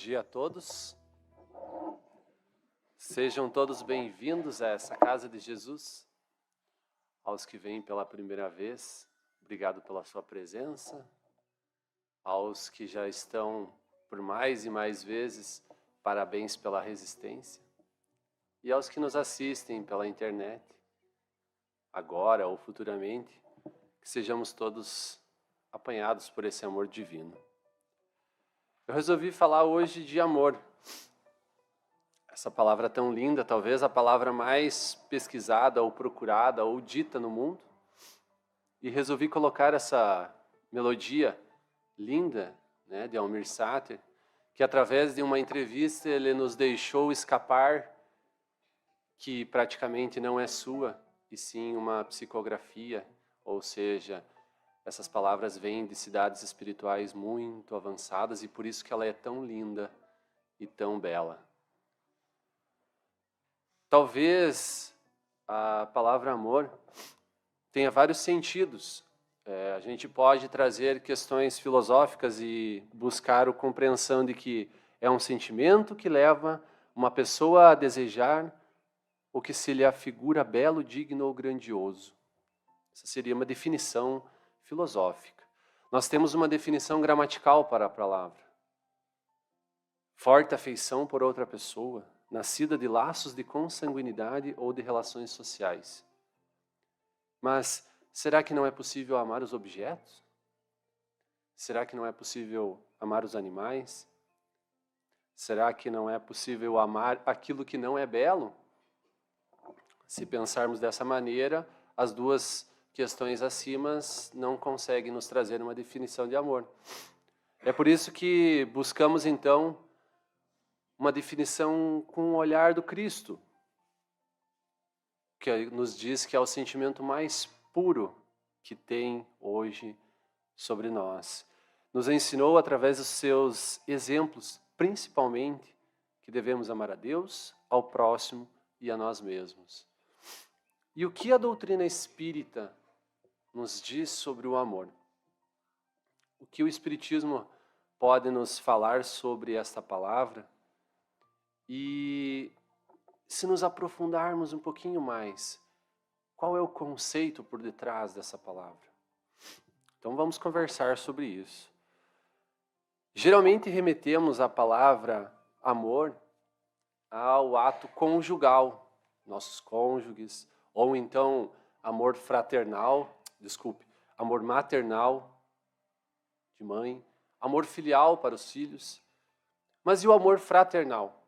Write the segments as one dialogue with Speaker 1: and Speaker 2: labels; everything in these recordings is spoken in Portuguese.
Speaker 1: dia a todos. Sejam todos bem-vindos a essa casa de Jesus. Aos que vêm pela primeira vez, obrigado pela sua presença. Aos que já estão por mais e mais vezes, parabéns pela resistência. E aos que nos assistem pela internet, agora ou futuramente, que sejamos todos apanhados por esse amor divino. Eu resolvi falar hoje de amor. Essa palavra tão linda, talvez a palavra mais pesquisada ou procurada ou dita no mundo. E resolvi colocar essa melodia linda, né, de Almir Sater, que através de uma entrevista ele nos deixou escapar, que praticamente não é sua, e sim uma psicografia, ou seja, essas palavras vêm de cidades espirituais muito avançadas e por isso que ela é tão linda e tão bela. Talvez a palavra amor tenha vários sentidos. A gente pode trazer questões filosóficas e buscar a compreensão de que é um sentimento que leva uma pessoa a desejar o que se lhe afigura belo, digno ou grandioso. Essa seria uma definição filosófica. Nós temos uma definição gramatical para a palavra. Forte afeição por outra pessoa, nascida de laços de consanguinidade ou de relações sociais. Mas será que não é possível amar os objetos? Será que não é possível amar os animais? Será que não é possível amar aquilo que não é belo? Se pensarmos dessa maneira, as duas questões acima não conseguem nos trazer uma definição de amor. É por isso que buscamos, então, uma definição com o olhar do Cristo, que nos diz que é o sentimento mais puro que tem hoje sobre nós. Nos ensinou, através dos seus exemplos, principalmente, que devemos amar a Deus, ao próximo e a nós mesmos. E o que a doutrina espírita nos diz sobre o amor? O que o Espiritismo pode nos falar sobre esta palavra? E se nos aprofundarmos um pouquinho mais, qual é o conceito por detrás dessa palavra? Então vamos conversar sobre isso. Geralmente remetemos a palavra amor ao ato conjugal, nossos cônjuges, ou então amor amor maternal de mãe, amor filial para os filhos, mas e o amor fraternal?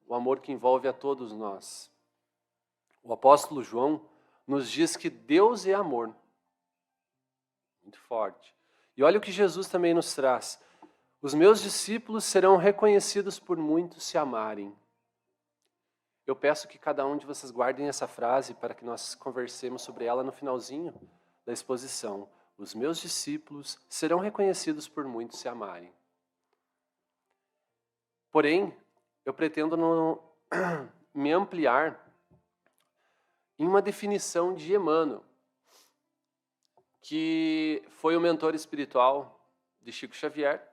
Speaker 1: O amor que envolve a todos nós. O apóstolo João nos diz que Deus é amor. Muito forte. E olha o que Jesus também nos traz. Os meus discípulos serão reconhecidos por muitos se amarem. Eu peço que cada um de vocês guardem essa frase para que nós conversemos sobre ela no finalzinho da exposição. Os meus discípulos serão reconhecidos por muitos se amarem. Porém, eu pretendo me ampliar em uma definição de Emmanuel, que foi o mentor espiritual de Chico Xavier,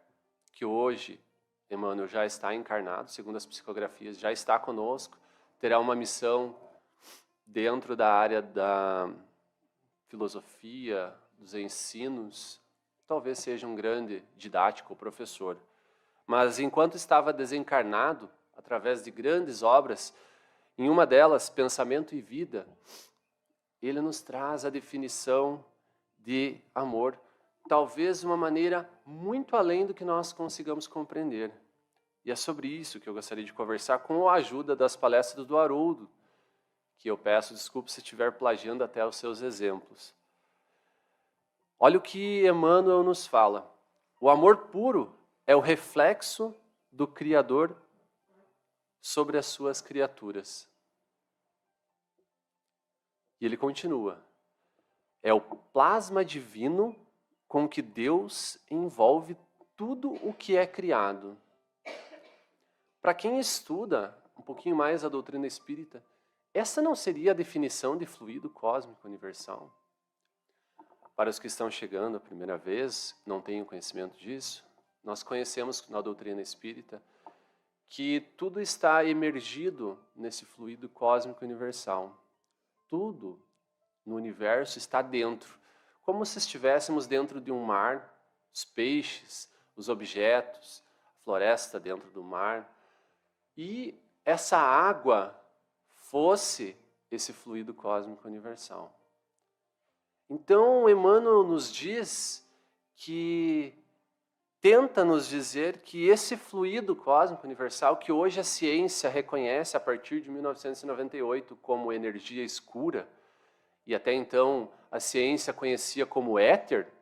Speaker 1: que hoje Emmanuel já está encarnado, segundo as psicografias, já está conosco, terá uma missão dentro da área da filosofia, dos ensinos, talvez seja um grande didático, professor. Mas enquanto estava desencarnado, através de grandes obras, em uma delas, Pensamento e Vida, ele nos traz a definição de amor, talvez de uma maneira muito além do que nós consigamos compreender. E é sobre isso que eu gostaria de conversar com a ajuda das palestras do Haroldo, que eu peço desculpa se estiver plagiando até os seus exemplos. Olha o que Emmanuel nos fala. O amor puro é o reflexo do Criador sobre as suas criaturas. E ele continua. É o plasma divino com que Deus envolve tudo o que é criado. Para quem estuda um pouquinho mais a doutrina espírita, essa não seria a definição de fluido cósmico universal? Para os que estão chegando a primeira vez, não tenham conhecimento disso, nós conhecemos na doutrina espírita que tudo está emergido nesse fluido cósmico universal. Tudo no universo está dentro, como se estivéssemos dentro de um mar, os peixes, os objetos, a floresta dentro do mar, e essa água fosse esse fluido cósmico universal. Então, Emmanuel nos diz que tenta nos dizer que esse fluido cósmico universal, que hoje a ciência reconhece a partir de 1998 como energia escura, e até então a ciência conhecia como éter,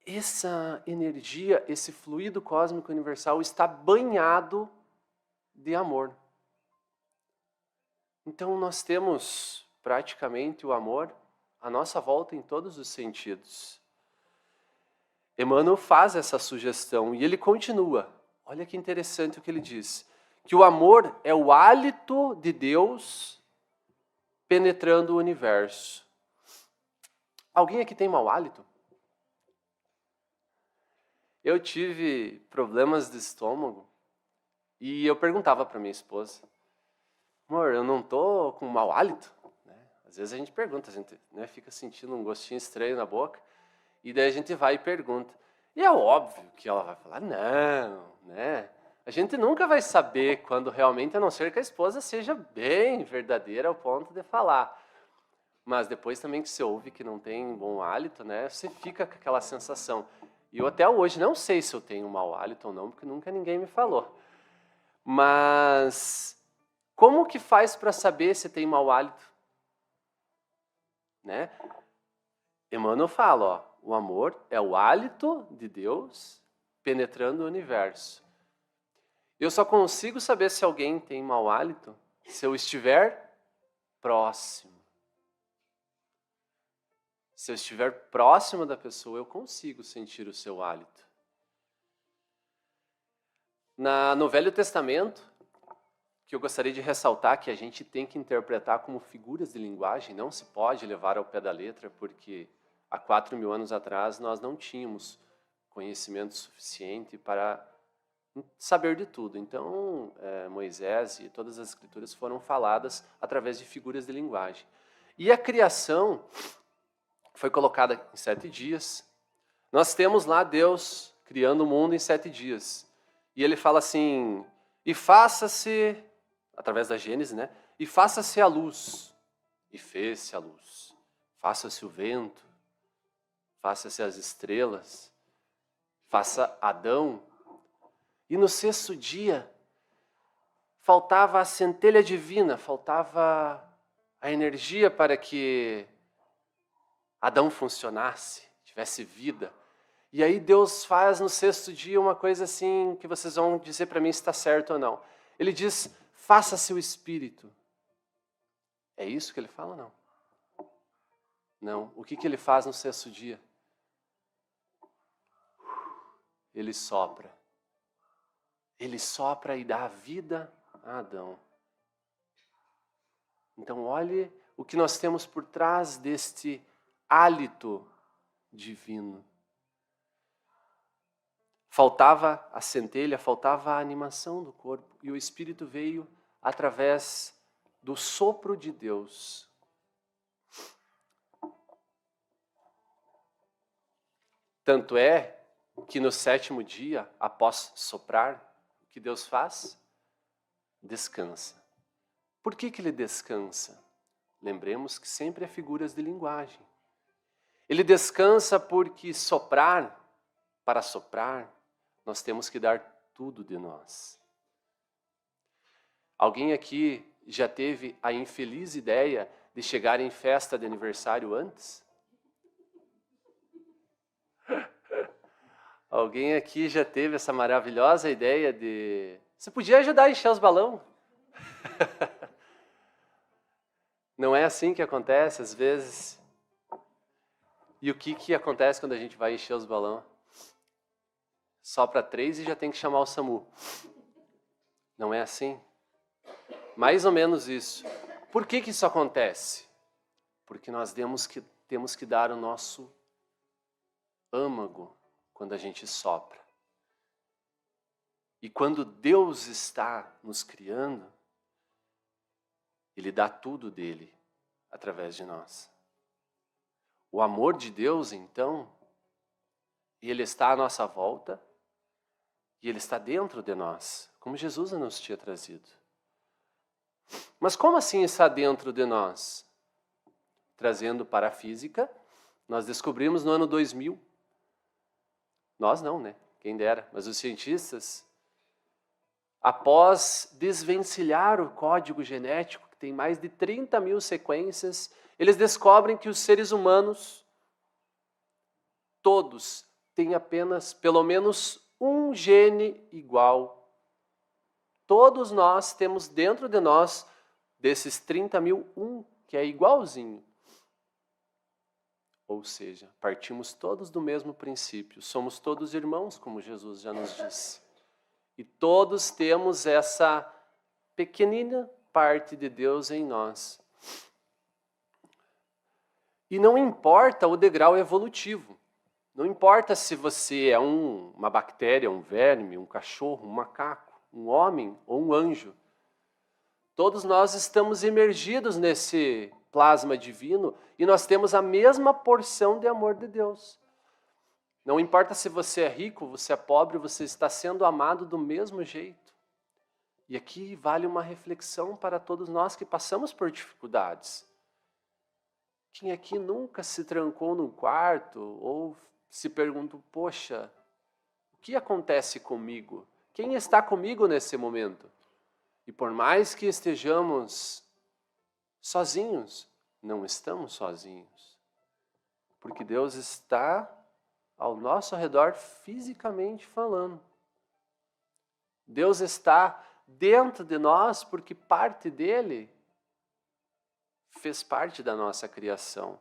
Speaker 1: essa energia, esse fluido cósmico universal está banhado de amor. Então nós temos praticamente o amor à nossa volta em todos os sentidos. Emmanuel faz essa sugestão e ele continua. Olha que interessante o que ele diz. Que o amor é o hálito de Deus penetrando o universo. Alguém aqui tem mau hálito? Eu tive problemas de estômago e eu perguntava para minha esposa, amor, eu não tô com mau hálito? Às vezes a gente pergunta, a gente fica sentindo um gostinho estranho na boca, e daí a gente vai e pergunta. E é óbvio que ela vai falar, não, né? A gente nunca vai saber quando realmente, a não ser que a esposa seja bem verdadeira ao ponto de falar. Mas depois também que você ouve que não tem bom hálito, né? Você fica com aquela sensação. E eu até hoje não sei se eu tenho mau hálito ou não, porque nunca ninguém me falou. Mas como que faz para saber se tem mau hálito? Né? Emmanuel fala, ó, o amor é o hálito de Deus penetrando o universo. Eu só consigo saber se alguém tem mau hálito se eu estiver próximo. Se eu estiver próximo da pessoa, eu consigo sentir o seu hálito. No Velho Testamento, que eu gostaria de ressaltar que a gente tem que interpretar como figuras de linguagem, não se pode levar ao pé da letra, porque há 4.000 anos atrás nós não tínhamos conhecimento suficiente para saber de tudo. Então, Moisés e todas as escrituras foram faladas através de figuras de linguagem. E a criação foi colocada em 7 dias. Nós temos lá Deus criando o mundo em 7 dias. E ele fala assim, e faça-se, através da Gênesis, né? E faça-se a luz. E fez-se a luz. Faça-se o vento. Faça-se as estrelas. Faça Adão. E no 6º dia, faltava a centelha divina, faltava a energia para que Adão funcionasse, tivesse vida. E aí Deus faz no 6º dia uma coisa assim, que vocês vão dizer para mim se está certo ou não. Ele diz, faça-se o Espírito. É isso que ele fala ou não? Não. O que ele faz no 6º dia? Ele sopra. Ele sopra e dá vida a Adão. Então olhe o que nós temos por trás deste hálito divino. Faltava a centelha, faltava a animação do corpo. E o Espírito veio através do sopro de Deus. Tanto é que no 7º dia, após soprar, o que Deus faz? Descansa. Por que ele descansa? Lembremos que sempre é figuras de linguagem. Ele descansa porque para soprar, nós temos que dar tudo de nós. Alguém aqui já teve a infeliz ideia de chegar em festa de aniversário antes? Alguém aqui já teve essa maravilhosa ideia de... Você podia ajudar a encher os balões? Não é assim que acontece às vezes? E o que acontece quando a gente vai encher os balões? Sopra 3 e já tem que chamar o SAMU. Não é assim? Mais ou menos isso. Por que isso acontece? Porque nós temos que dar o nosso âmago quando a gente sopra. E quando Deus está nos criando, Ele dá tudo dele através de nós. O amor de Deus, então, Ele está à nossa volta e Ele está dentro de nós, como Jesus nos tinha trazido. Mas como assim está dentro de nós? Trazendo para a física, nós descobrimos no ano 2000. Nós não, né? Quem dera. Mas os cientistas, após desvencilhar o código genético, que tem mais de 30 mil sequências, eles descobrem que os seres humanos, todos, têm apenas, pelo menos, um gene igual. Todos nós temos dentro de nós, desses 30 mil, um que é igualzinho. Ou seja, partimos todos do mesmo princípio. Somos todos irmãos, como Jesus já nos disse. E todos temos essa pequenina parte de Deus em nós. E não importa o degrau evolutivo. Não importa se você é uma bactéria, um verme, um cachorro, um macaco, um homem ou um anjo. Todos nós estamos imergidos nesse plasma divino e nós temos a mesma porção de amor de Deus. Não importa se você é rico, você é pobre, você está sendo amado do mesmo jeito. E aqui vale uma reflexão para todos nós que passamos por dificuldades. Quem aqui nunca se trancou num quarto ou se perguntou, poxa, o que acontece comigo? Quem está comigo nesse momento? E por mais que estejamos sozinhos, não estamos sozinhos. Porque Deus está ao nosso redor fisicamente falando. Deus está dentro de nós porque parte dele fez parte da nossa criação.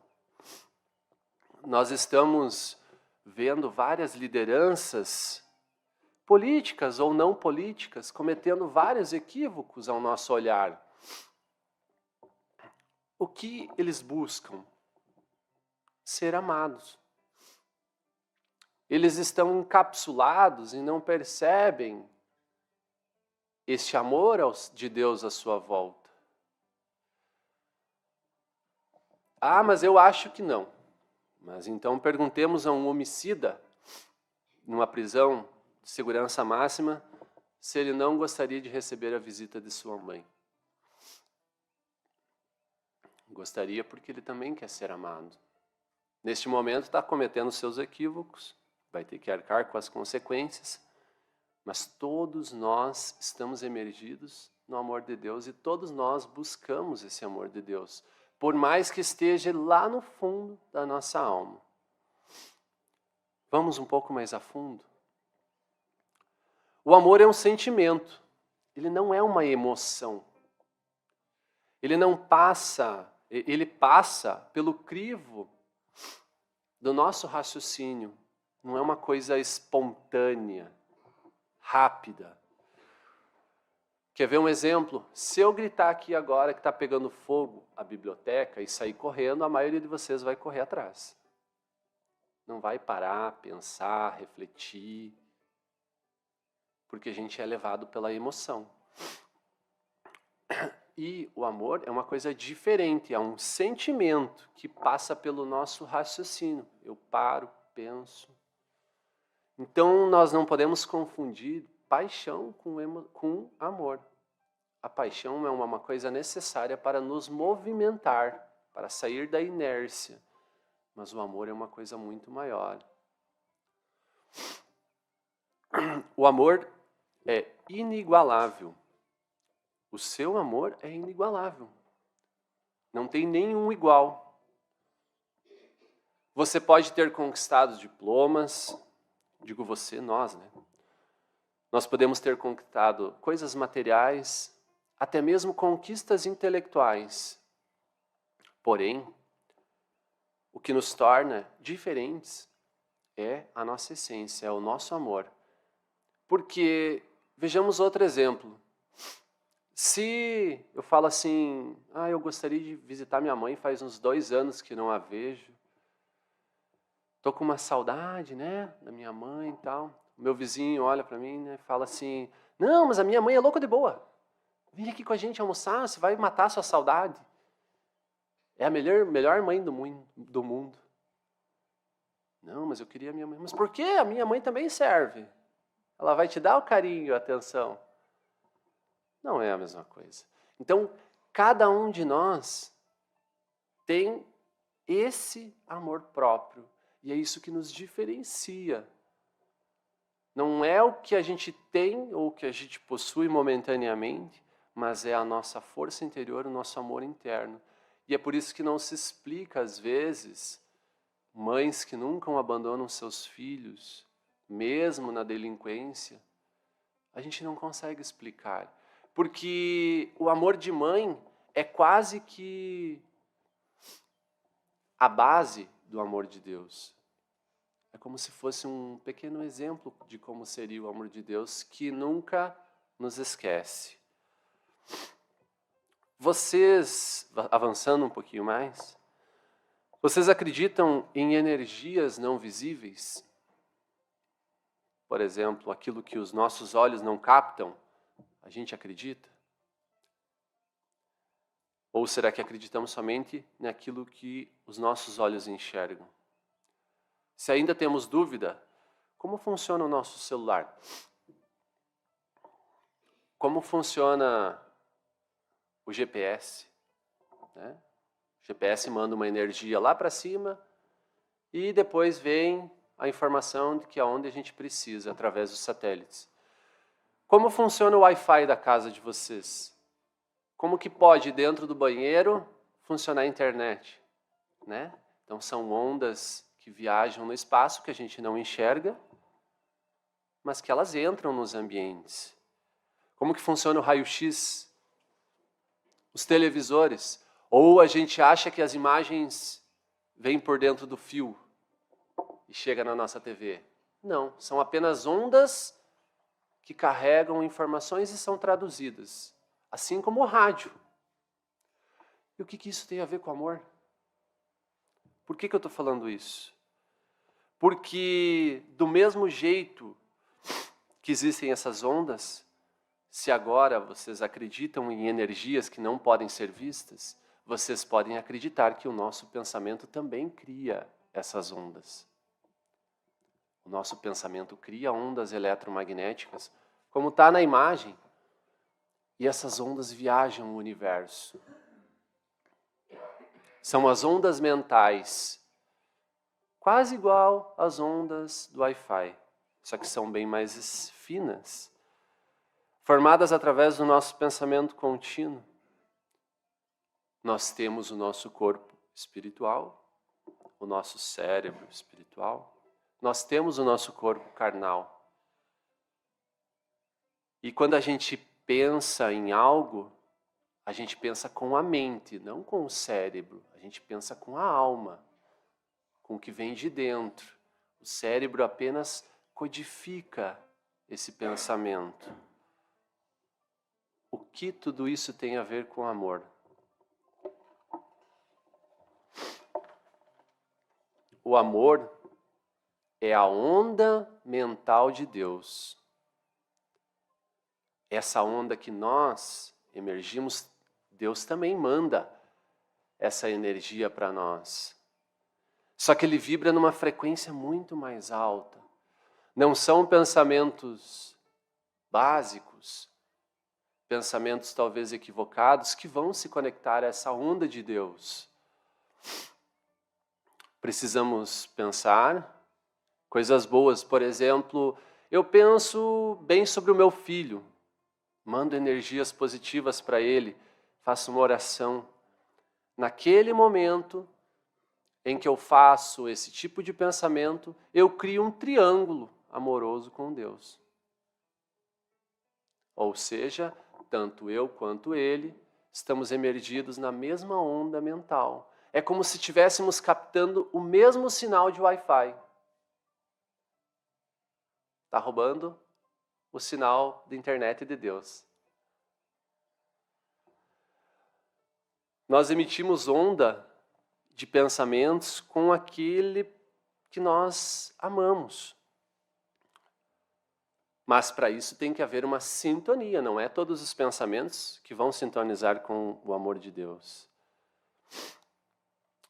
Speaker 1: Nós estamos vendo várias lideranças políticas ou não políticas, cometendo vários equívocos ao nosso olhar. O que eles buscam? Ser amados. Eles estão encapsulados e não percebem este amor de Deus à sua volta. Ah, mas eu acho que não. Mas então perguntemos a um homicida numa prisão de segurança máxima se ele não gostaria de receber a visita de sua mãe. Gostaria porque ele também quer ser amado. Neste momento está cometendo seus equívocos, vai ter que arcar com as consequências, mas todos nós estamos emergidos no amor de Deus e todos nós buscamos esse amor de Deus, por mais que esteja lá no fundo da nossa alma. Vamos um pouco mais a fundo? O amor é um sentimento, ele não é uma emoção. Ele passa pelo crivo do nosso raciocínio. Não é uma coisa espontânea, rápida. Quer ver um exemplo? Se eu gritar aqui agora que está pegando fogo a biblioteca e sair correndo, a maioria de vocês vai correr atrás. Não vai parar, pensar, refletir, porque a gente é levado pela emoção. E o amor é uma coisa diferente, é um sentimento que passa pelo nosso raciocínio. Eu paro, penso. Então nós não podemos confundir paixão com amor. A paixão é uma coisa necessária para nos movimentar, para sair da inércia. Mas o amor é uma coisa muito maior. O amor é inigualável. O seu amor é inigualável. Não tem nenhum igual. Você pode ter conquistado diplomas, digo você, nós, né? Nós podemos ter conquistado coisas materiais, até mesmo conquistas intelectuais. Porém, o que nos torna diferentes é a nossa essência, é o nosso amor. Porque, vejamos outro exemplo. Se eu falo assim, eu gostaria de visitar minha mãe, faz uns 2 anos que não a vejo. Estou com uma saudade, né, da minha mãe e tal. o meu vizinho olha para mim, né, e fala assim, não, mas a minha mãe é louca de boa. Vem aqui com a gente almoçar, você vai matar a sua saudade. É a melhor mãe do mundo. Não, mas eu queria a minha mãe. Mas por quê? A minha mãe também serve. Ela vai te dar o carinho e a atenção. Não é a mesma coisa. Então, cada um de nós tem esse amor próprio. E é isso que nos diferencia. Não é o que a gente tem ou o que a gente possui momentaneamente, mas é a nossa força interior, o nosso amor interno. E é por isso que não se explica, às vezes, mães que nunca abandonam seus filhos, mesmo na delinquência, a gente não consegue explicar. Porque o amor de mãe é quase que a base do amor de Deus. É como se fosse um pequeno exemplo de como seria o amor de Deus, que nunca nos esquece. Vocês, avançando um pouquinho mais, vocês acreditam em energias não visíveis? Por exemplo, aquilo que os nossos olhos não captam, a gente acredita? Ou será que acreditamos somente naquilo que os nossos olhos enxergam? Se ainda temos dúvida, como funciona o nosso celular? Como funciona o GPS? Né? O GPS manda uma energia lá para cima e depois vem a informação de que aonde a gente precisa, através dos satélites. Como funciona o Wi-Fi da casa de vocês? Como que pode, dentro do banheiro, funcionar a internet? Né? Então, são ondas que viajam no espaço, que a gente não enxerga, mas que elas entram nos ambientes. Como que funciona o raio-x? Os televisores? Ou a gente acha que as imagens vêm por dentro do fio e chega na nossa TV? Não, são apenas ondas que carregam informações e são traduzidas. Assim como o rádio. E o que isso tem a ver com amor? Por que eu estou falando isso? Porque do mesmo jeito que existem essas ondas, se agora vocês acreditam em energias que não podem ser vistas, vocês podem acreditar que o nosso pensamento também cria essas ondas. O nosso pensamento cria ondas eletromagnéticas, como está na imagem, e essas ondas viajam o universo. São as ondas mentais, quase igual às ondas do Wi-Fi, só que são bem mais finas, formadas através do nosso pensamento contínuo. Nós temos o nosso corpo espiritual, o nosso cérebro espiritual, nós temos o nosso corpo carnal. E quando a gente pensa em algo, a gente pensa com a mente, não com o cérebro. A gente pensa com a alma, com o que vem de dentro. O cérebro apenas codifica esse pensamento. O que tudo isso tem a ver com amor? O amor é a onda mental de Deus. Essa onda que nós emergimos, Deus também manda essa energia para nós. Só que ele vibra numa frequência muito mais alta. Não são pensamentos básicos, pensamentos talvez equivocados, que vão se conectar a essa onda de Deus. Precisamos pensar coisas boas. Por exemplo, eu penso bem sobre o meu filho, mando energias positivas para ele, faço uma oração. Naquele momento em que eu faço esse tipo de pensamento, eu crio um triângulo amoroso com Deus. Ou seja, tanto eu quanto ele estamos emergidos na mesma onda mental. É como se estivéssemos captando o mesmo sinal de Wi-Fi. Está roubando o sinal da internet de Deus. Nós emitimos onda de pensamentos com aquele que nós amamos. Mas para isso tem que haver uma sintonia, não é todos os pensamentos que vão sintonizar com o amor de Deus.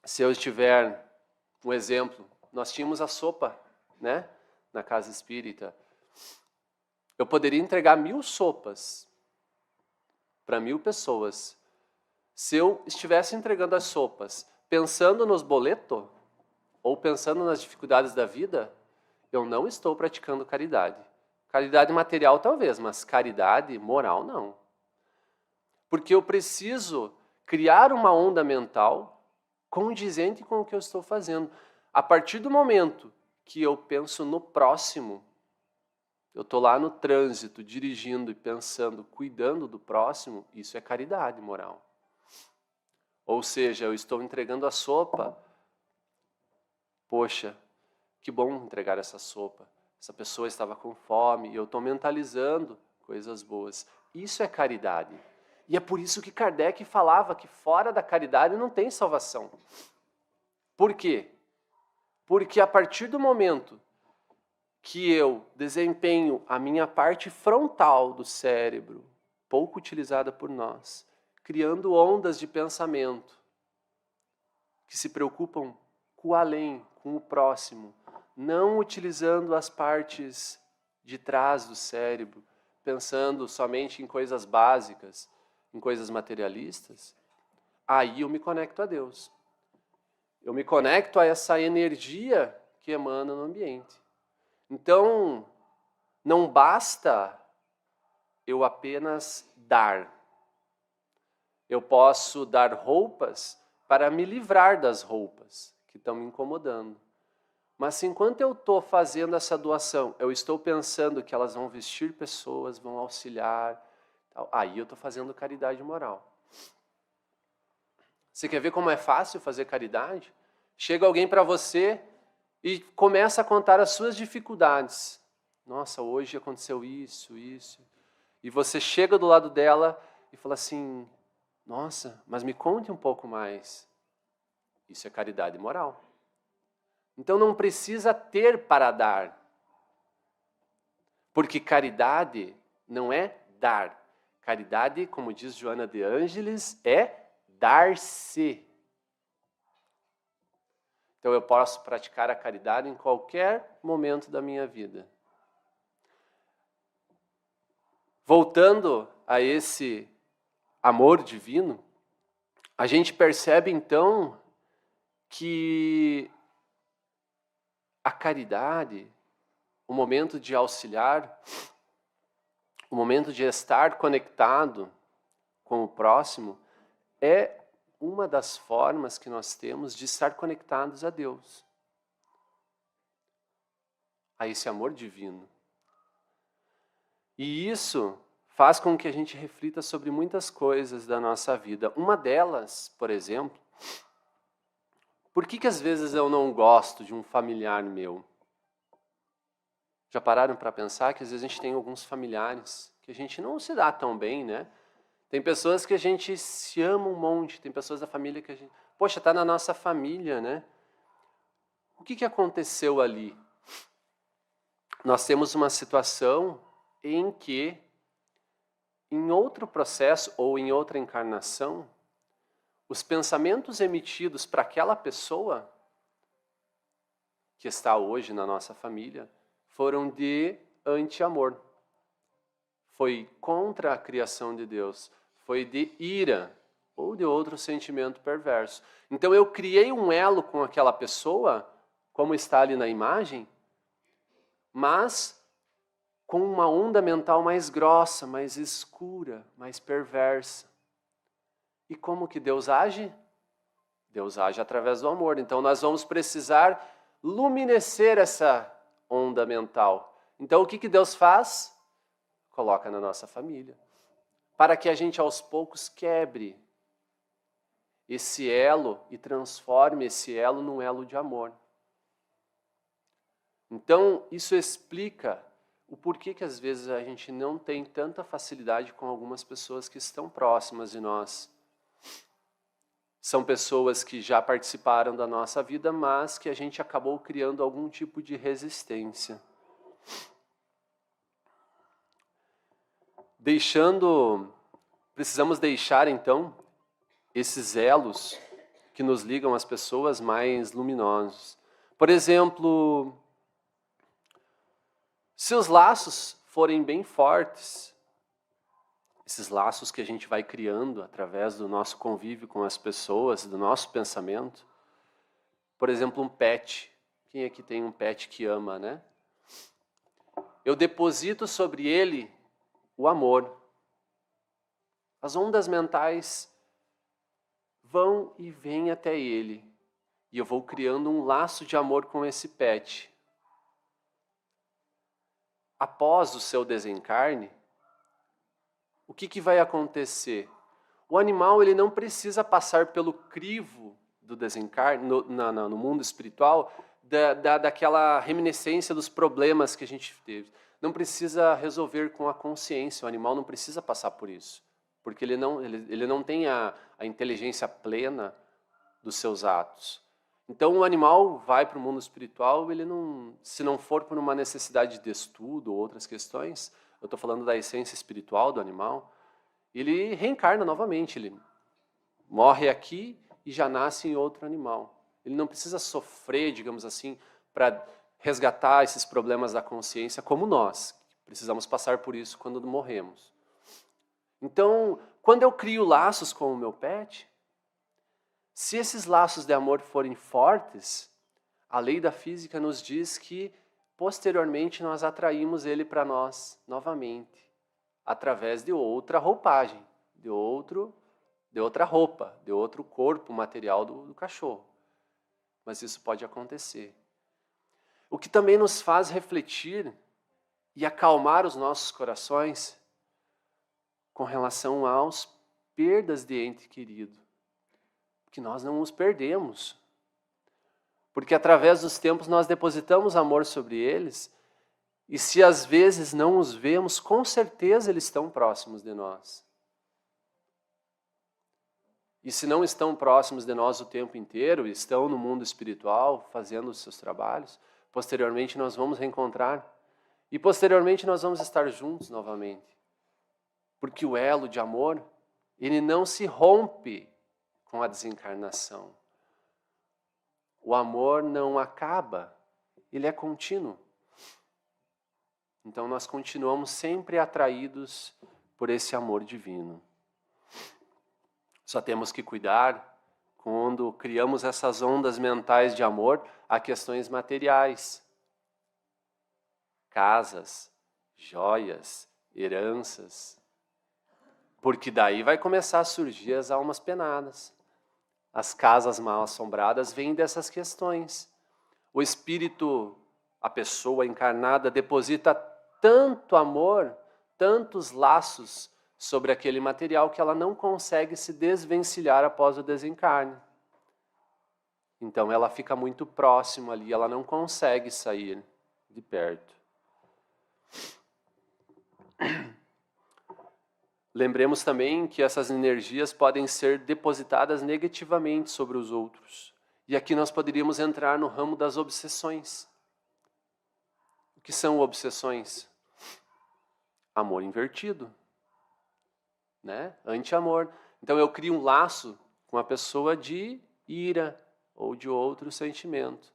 Speaker 1: Se eu estiver, um exemplo, nós tínhamos a sopa, né, na casa espírita. Eu poderia entregar 1000 sopas para 1000 pessoas. Se eu estivesse entregando as sopas pensando nos boletos ou pensando nas dificuldades da vida, eu não estou praticando caridade. Caridade material talvez, mas caridade moral não. Porque eu preciso criar uma onda mental condizente com o que eu estou fazendo. A partir do momento que eu penso no próximo, eu estou lá no trânsito, dirigindo e pensando, cuidando do próximo, isso é caridade moral. Ou seja, eu estou entregando a sopa. Poxa, que bom entregar essa sopa. Essa pessoa estava com fome e eu estou mentalizando coisas boas. Isso é caridade. E é por isso que Kardec falava que fora da caridade não tem salvação. Por quê? Porque a partir do momento que eu desempenho a minha parte frontal do cérebro, pouco utilizada por nós, criando ondas de pensamento que se preocupam com o além, com o próximo, não utilizando as partes de trás do cérebro, pensando somente em coisas básicas, em coisas materialistas, aí eu me conecto a Deus. Eu me conecto a essa energia que emana no ambiente. Então, não basta eu apenas dar. Eu posso dar roupas para me livrar das roupas que estão me incomodando. Mas enquanto eu estou fazendo essa doação, eu estou pensando que elas vão vestir pessoas, vão auxiliar, aí eu estou fazendo caridade moral. Você quer ver como é fácil fazer caridade? Chega alguém para você e começa a contar as suas dificuldades. Nossa, hoje aconteceu isso, isso. E você chega do lado dela e fala assim, nossa, mas me conte um pouco mais. Isso é caridade moral. Então não precisa ter para dar. Porque caridade não é dar. Caridade, como diz Joana de Ângeles, é dar-se. Então eu posso praticar a caridade em qualquer momento da minha vida. Voltando a esse amor divino, a gente percebe então que a caridade, o momento de auxiliar, o momento de estar conectado com o próximo, é uma das formas que nós temos de estar conectados a Deus, a esse amor divino. E isso faz com que a gente reflita sobre muitas coisas da nossa vida. Uma delas, por exemplo, por que às vezes eu não gosto de um familiar meu? Já pararam para pensar que às vezes a gente tem alguns familiares que a gente não se dá tão bem, né? Tem pessoas que a gente se ama um monte, tem pessoas da família que a gente... Poxa, está na nossa família, né? O que aconteceu ali? Nós temos uma situação em que, em outro processo ou em outra encarnação, os pensamentos emitidos para aquela pessoa que está hoje na nossa família foram de anti-amor. Foi contra a criação de Deus. Foi de ira ou de outro sentimento perverso. Então eu criei um elo com aquela pessoa, como está ali na imagem, mas com uma onda mental mais grossa, mais escura, mais perversa. E como que Deus age? Deus age através do amor. Então nós vamos precisar luminescer essa onda mental. Então o que Deus faz? Coloca na nossa família. Para que a gente aos poucos quebre esse elo e transforme esse elo num elo de amor. Então isso explica o porquê que às vezes a gente não tem tanta facilidade com algumas pessoas que estão próximas de nós. São pessoas que já participaram da nossa vida, mas que a gente acabou criando algum tipo de resistência. Precisamos deixar então esses elos que nos ligam às pessoas mais luminosos. Por exemplo, se os laços forem bem fortes, esses laços que a gente vai criando através do nosso convívio com as pessoas, do nosso pensamento, por exemplo, um pet. Quem aqui tem um pet que ama, né? Eu deposito sobre ele o amor. As ondas mentais vão e vêm até ele. E eu vou criando um laço de amor com esse pet. Após o seu desencarne, o que vai acontecer? O animal ele não precisa passar pelo crivo do desencarne, no mundo espiritual, daquela reminiscência dos problemas que a gente teve. Não precisa resolver com a consciência, o animal não precisa passar por isso. Porque ele não tem a inteligência plena dos seus atos. Então o animal vai para o mundo espiritual, se não for por uma necessidade de estudo ou outras questões, eu estou falando da essência espiritual do animal, ele reencarna novamente, ele morre aqui e já nasce em outro animal. Ele não precisa sofrer, digamos assim, para resgatar esses problemas da consciência como nós, que precisamos passar por isso quando morremos. Então, quando eu crio laços com o meu pet, se esses laços de amor forem fortes, a lei da física nos diz que, posteriormente, nós atraímos ele para nós novamente, através de outra roupagem, de outra roupa, de outro corpo material do cachorro. Mas isso pode acontecer. O que também nos faz refletir e acalmar os nossos corações com relação às perdas de ente querido. Que nós não os perdemos. Porque através dos tempos nós depositamos amor sobre eles, e se às vezes não os vemos, com certeza eles estão próximos de nós. E se não estão próximos de nós o tempo inteiro, estão no mundo espiritual, fazendo os seus trabalhos, posteriormente nós vamos reencontrar, e posteriormente nós vamos estar juntos novamente. Porque o elo de amor, ele não se rompe com a desencarnação. O amor não acaba, ele é contínuo. Então nós continuamos sempre atraídos por esse amor divino. Só temos que cuidar quando criamos essas ondas mentais de amor a questões materiais. Casas, joias, heranças. Porque daí vai começar a surgir as almas penadas. As casas mal assombradas vêm dessas questões. O espírito, a pessoa encarnada, deposita tanto amor, tantos laços sobre aquele material que ela não consegue se desvencilhar após o desencarne. Então ela fica muito próxima ali, ela não consegue sair de perto. Lembremos também que essas energias podem ser depositadas negativamente sobre os outros. E aqui nós poderíamos entrar no ramo das obsessões. O que são obsessões? Amor invertido, né? Anti-amor. Então eu crio um laço com a pessoa de ira ou de outro sentimento.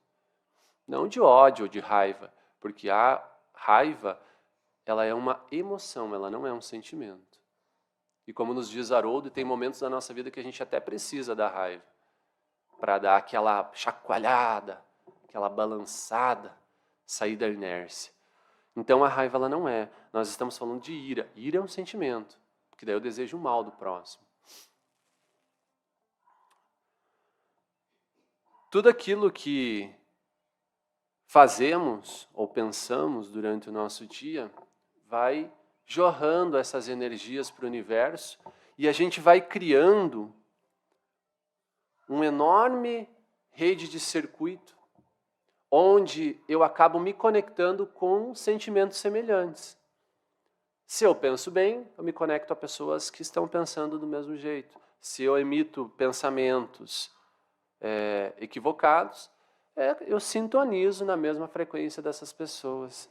Speaker 1: Não de ódio ou de raiva, porque a raiva, ela é uma emoção, ela não é um sentimento. E como nos diz Haroldo, tem momentos da nossa vida que a gente até precisa da raiva, para dar aquela chacoalhada, aquela balançada, sair da inércia. Então a raiva ela não é. Nós estamos falando de ira. Ira é um sentimento, porque daí eu desejo o mal do próximo. Tudo aquilo que fazemos ou pensamos durante o nosso dia vai jorrando essas energias para o universo e a gente vai criando uma enorme rede de circuito onde eu acabo me conectando com sentimentos semelhantes. Se eu penso bem, eu me conecto a pessoas que estão pensando do mesmo jeito. Se eu emito pensamentos equivocados, eu sintonizo na mesma frequência dessas pessoas.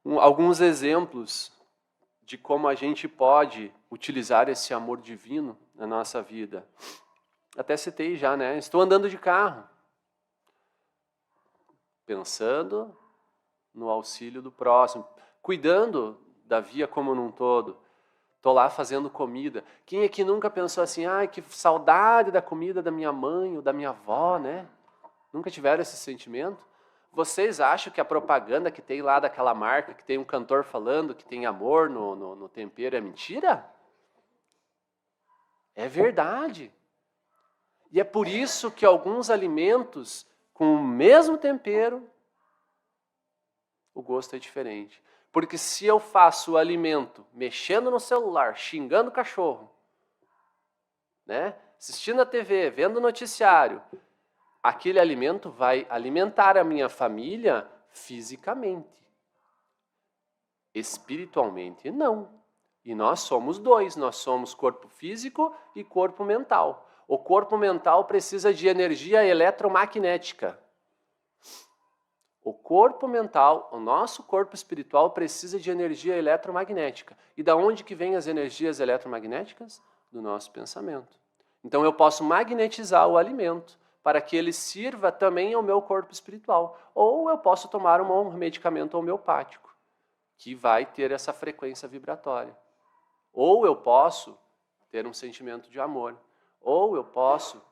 Speaker 1: Alguns exemplos de como a gente pode utilizar esse amor divino na nossa vida. Até citei já, né? Estou andando de carro, pensando no auxílio do próximo, cuidando da via como num todo. Estou lá fazendo comida. Quem aqui nunca pensou assim, ai, que saudade da comida da minha mãe ou da minha avó, né? Nunca tiveram esse sentimento? Vocês acham que a propaganda que tem lá daquela marca, que tem um cantor falando que tem amor no tempero, é mentira? É verdade. E é por isso que alguns alimentos com o mesmo tempero, o gosto é diferente. Porque se eu faço o alimento mexendo no celular, xingando o cachorro, né? Assistindo a TV, vendo o noticiário, aquele alimento vai alimentar a minha família fisicamente. Espiritualmente, não. E nós somos dois, nós somos corpo físico e corpo mental. O corpo mental precisa de energia eletromagnética. O corpo mental, o nosso corpo espiritual precisa de energia eletromagnética. E da onde que vêm as energias eletromagnéticas? Do nosso pensamento. Então eu posso magnetizar o alimento para que ele sirva também ao meu corpo espiritual. Ou eu posso tomar um medicamento homeopático, que vai ter essa frequência vibratória. Ou eu posso ter um sentimento de amor. Ou eu posso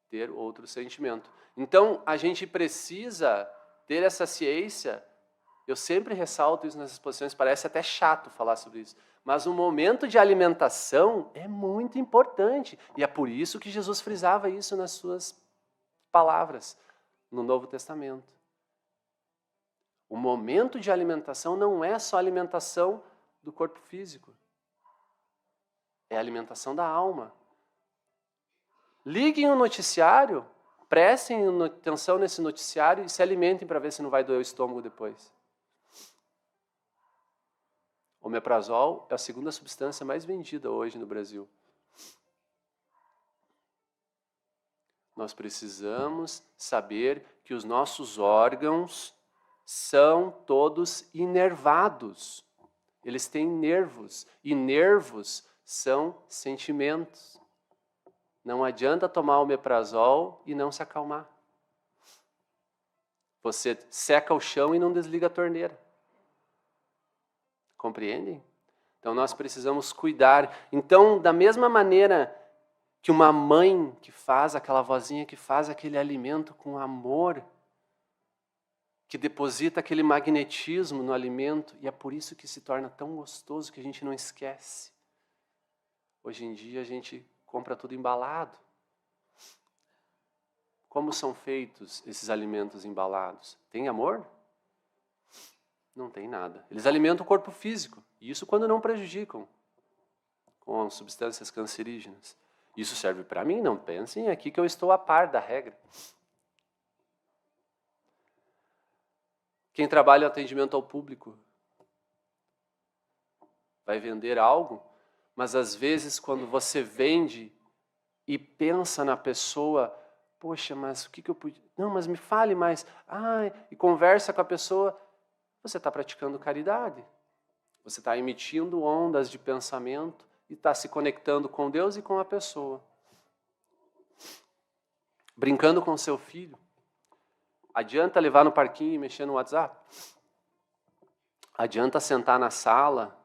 Speaker 1: ter outro sentimento. Então a gente precisa ter essa ciência. Eu sempre ressalto isso nas exposições, parece até chato falar sobre isso. Mas o momento de alimentação é muito importante. E é por isso que Jesus frisava isso nas suas palavras no Novo Testamento. O momento de alimentação não é só alimentação do corpo físico. É a alimentação da alma. Liguem o noticiário, prestem atenção nesse noticiário e se alimentem para ver se não vai doer o estômago depois. O omeprazol é a segunda substância mais vendida hoje no Brasil. Nós precisamos saber que os nossos órgãos são todos inervados. Eles têm nervos, e nervos são sentimentos. Não adianta tomar omeprazol e não se acalmar. Você seca o chão e não desliga a torneira. Compreendem? Então nós precisamos cuidar. Então, da mesma maneira que uma mãe que faz, aquela vozinha que faz aquele alimento com amor, que deposita aquele magnetismo no alimento, e é por isso que se torna tão gostoso que a gente não esquece. Hoje em dia a gente compra tudo embalado. Como são feitos esses alimentos embalados? Tem amor? Não tem nada. Eles alimentam o corpo físico, e isso quando não prejudicam com substâncias cancerígenas. Isso serve para mim, não pensem aqui que eu estou a par da regra. Quem trabalha em atendimento ao público vai vender algo, mas às vezes quando você vende e pensa na pessoa, poxa, mas o que eu podia... Não, mas me fale mais. E conversa com a pessoa, você está praticando caridade. Você está emitindo ondas de pensamento e está se conectando com Deus e com a pessoa. Brincando com seu filho. Adianta levar no parquinho e mexer no WhatsApp? Adianta sentar na sala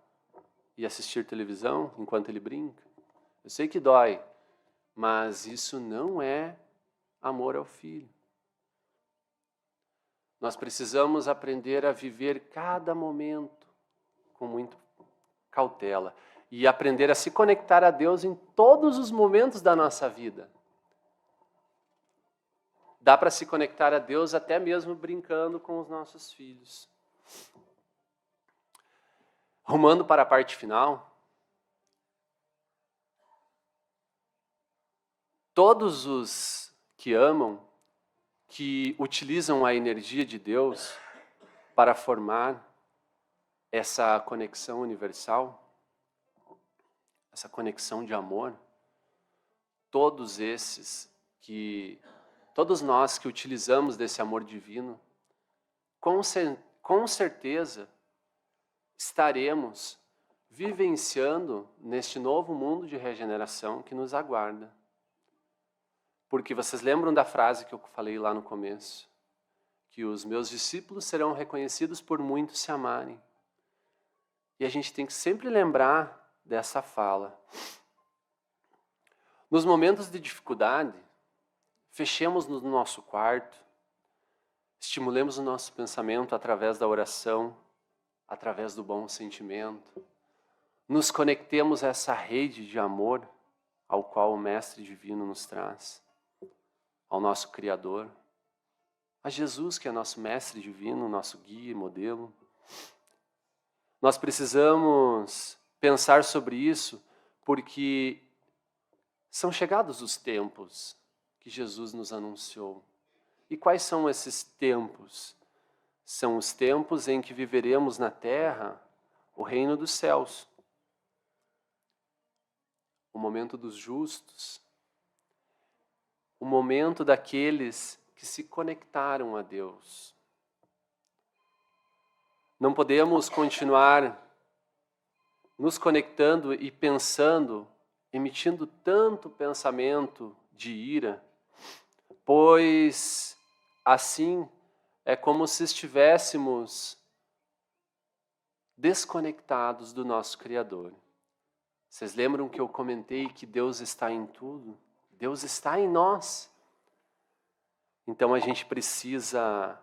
Speaker 1: e assistir televisão enquanto ele brinca? Eu sei que dói, mas isso não é amor ao filho. Nós precisamos aprender a viver cada momento com muita cautela e aprender a se conectar a Deus em todos os momentos da nossa vida. Dá para se conectar a Deus até mesmo brincando com os nossos filhos. Rumando para a parte final, todos os que amam, que utilizam a energia de Deus para formar essa conexão universal, essa conexão de amor, todos nós que utilizamos desse amor divino, com certeza estaremos vivenciando neste novo mundo de regeneração que nos aguarda. Porque vocês lembram da frase que eu falei lá no começo? Que os meus discípulos serão reconhecidos por muitos se amarem. E a gente tem que sempre lembrar dessa fala. Nos momentos de dificuldade, fechemos no nosso quarto, estimulemos o nosso pensamento através da oração, através do bom sentimento. Nos conectemos a essa rede de amor ao qual o Mestre Divino nos traz, ao nosso Criador, a Jesus, que é nosso Mestre Divino, nosso guia e modelo. Nós precisamos pensar sobre isso porque são chegados os tempos que Jesus nos anunciou. E quais são esses tempos? São os tempos em que viveremos na terra o reino dos céus. O momento dos justos. O momento daqueles que se conectaram a Deus. Não podemos continuar nos conectando e pensando, emitindo tanto pensamento de ira, pois assim é como se estivéssemos desconectados do nosso Criador. Vocês lembram que eu comentei que Deus está em tudo? Deus está em nós. Então a gente precisa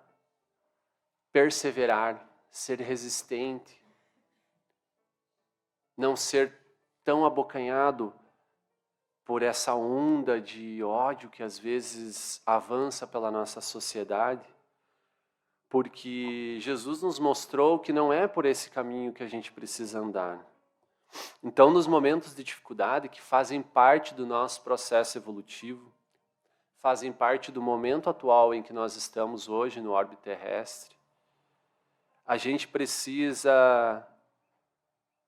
Speaker 1: perseverar, ser resistente, não ser tão abocanhado por essa onda de ódio que às vezes avança pela nossa sociedade, porque Jesus nos mostrou que não é por esse caminho que a gente precisa andar. Então, nos momentos de dificuldade que fazem parte do nosso processo evolutivo, fazem parte do momento atual em que nós estamos hoje no orbe terrestre, a gente precisa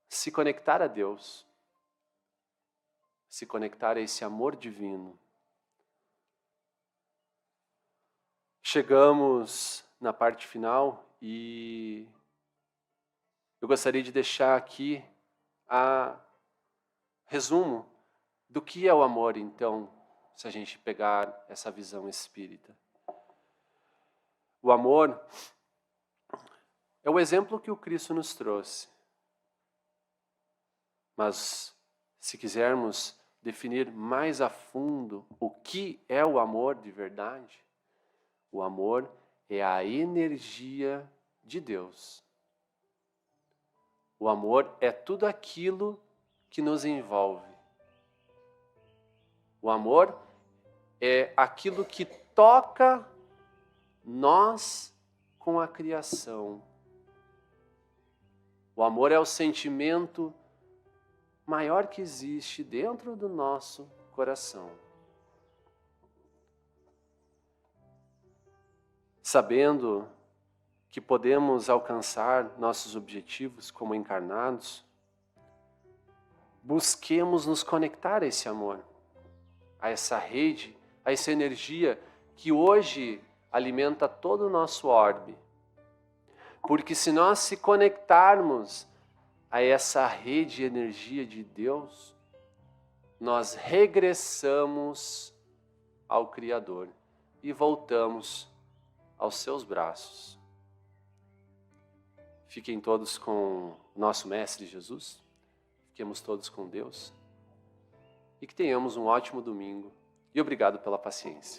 Speaker 1: se conectar a Deus, se conectar a esse amor divino. Chegamos na parte final e eu gostaria de deixar aqui a resumo do que é o amor, então, se a gente pegar essa visão espírita. O amor é o exemplo que o Cristo nos trouxe. Mas, se quisermos definir mais a fundo o que é o amor de verdade, o amor é a energia de Deus. O amor é tudo aquilo que nos envolve. O amor é aquilo que toca nós com a criação. O amor é o sentimento maior que existe dentro do nosso coração. Sabendo que podemos alcançar nossos objetivos como encarnados, busquemos nos conectar a esse amor, a essa rede, a essa energia que hoje alimenta todo o nosso orbe. Porque se nós se conectarmos a essa rede de energia de Deus, nós regressamos ao Criador e voltamos aos seus braços. Fiquem todos com nosso Mestre Jesus, fiquemos todos com Deus e que tenhamos um ótimo domingo. E obrigado pela paciência.